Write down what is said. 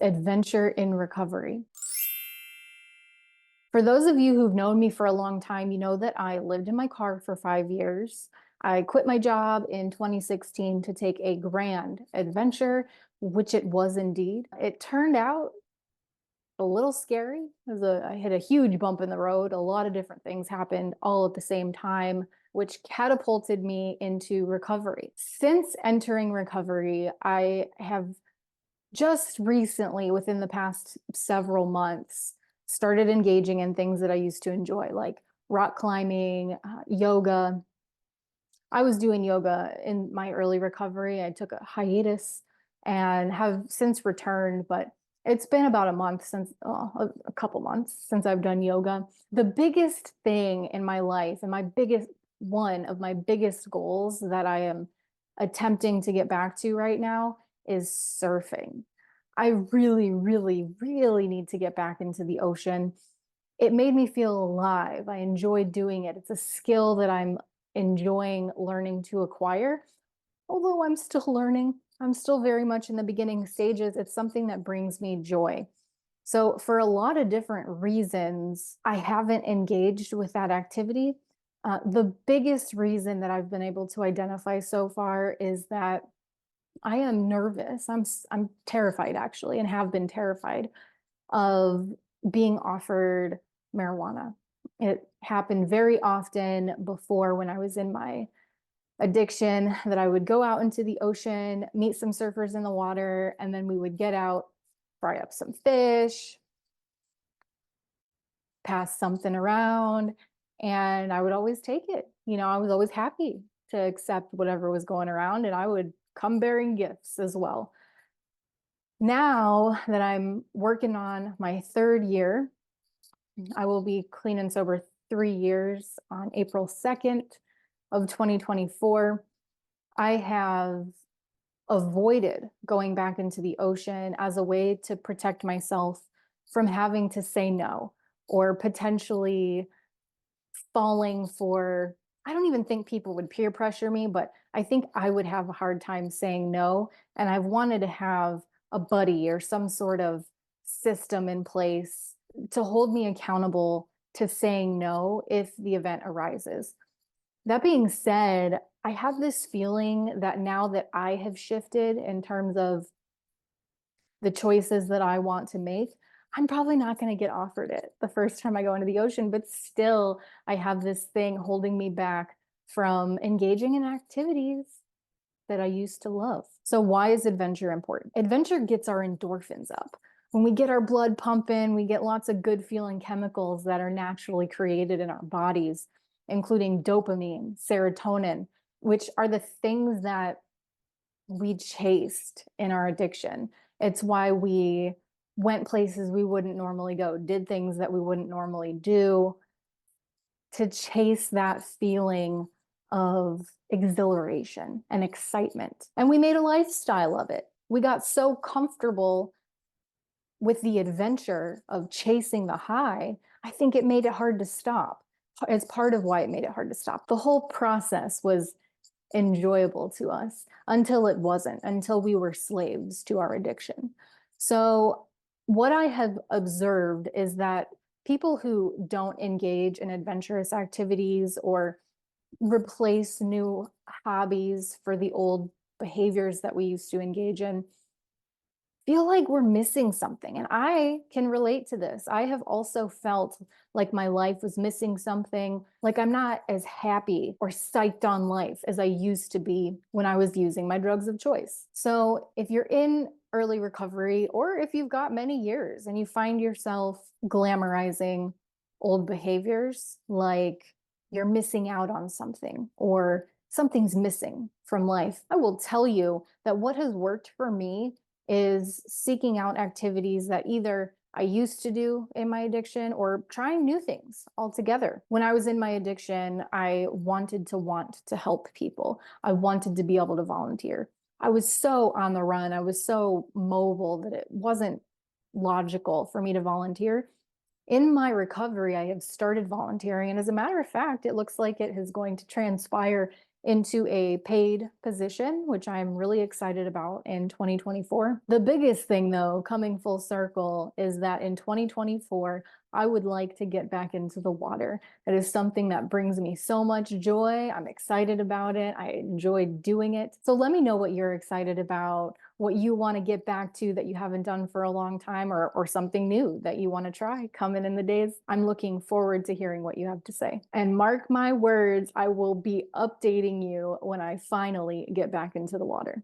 Adventure in recovery. For those of you who've known me for a long time, you know that I lived in my car for 5 years. I quit my job in 2016 to take a grand adventure, which it was indeed. It turned out a little scary. I hit a huge bump in the road. A lot of different things happened all at the same time, which catapulted me into recovery. Since entering recovery, I have just recently, within the past several months, started engaging in things that I used to enjoy, like rock climbing, yoga. I was doing yoga in my early recovery. I took a hiatus and have since returned, but it's been about a month since, a couple months since I've done yoga. The biggest thing in my life and one of my biggest goals that I am attempting to get back to right now is surfing. I really, really, really need to get back into the ocean. It made me feel alive. I enjoyed doing it. It's a skill that I'm enjoying learning to acquire. Although I'm still learning, I'm still very much in the beginning stages. It's something that brings me joy. So, for a lot of different reasons, I haven't engaged with that activity. The biggest reason that I've been able to identify so far is that I am nervous. I'm terrified actually, and have been terrified of being offered marijuana. It happened very often before when I was in my addiction that I would go out into the ocean, meet some surfers in the water, and then we would get out, fry up some fish, pass something around, and I would always take it. I was always happy to accept whatever was going around, and I would come bearing gifts as well. Now that I'm working on my third year, I will be clean and sober 3 years on April 2nd of 2024. I have avoided going back into the ocean as a way to protect myself from having to say no or potentially falling for, I don't even think people would peer pressure me, but I think I would have a hard time saying no. And I've wanted to have a buddy or some sort of system in place to hold me accountable to saying no if the event arises. That being said, I have this feeling that now that I have shifted in terms of the choices that I want to make, I'm probably not going to get offered it the first time I go into the ocean, but still, I have this thing holding me back from engaging in activities that I used to love. So, why is adventure important? Adventure gets our endorphins up. When we get our blood pumping, we get lots of good feeling chemicals that are naturally created in our bodies, including dopamine, serotonin, which are the things that we chased in our addiction. It's why we went places we wouldn't normally go, did things that we wouldn't normally do to chase that feeling of exhilaration and excitement. And we made a lifestyle of it. We got so comfortable with the adventure of chasing the high, I think it made it hard to stop. It's part of why it made it hard to stop. The whole process was enjoyable to us until it wasn't, until we were slaves to our addiction. So, what I have observed is that people who don't engage in adventurous activities or replace new hobbies for the old behaviors that we used to engage in feel like we're missing something. And I can relate to this. I have also felt like my life was missing something, like I'm not as happy or psyched on life as I used to be when I was using my drugs of choice. So if you're in early recovery, or if you've got many years and you find yourself glamorizing old behaviors, like you're missing out on something or something's missing from life, I will tell you that what has worked for me is seeking out activities that either I used to do in my addiction or trying new things altogether. When I was in my addiction, I wanted to help people. I wanted to be able to volunteer. I was so on the run. I was so mobile that it wasn't logical for me to volunteer. In my recovery, I have started volunteering. And as a matter of fact, it looks like it is going to transpire into a paid position, which I'm really excited about in 2024. The biggest thing, though, coming full circle, is that in 2024, I would like to get back into the water. It is something that brings me so much joy. I'm excited about it. I enjoy doing it. So let me know what you're excited about, what you want to get back to that you haven't done for a long time, or something new that you want to try coming in the days. I'm looking forward to hearing what you have to say. And mark my words, I will be updating you when I finally get back into the water.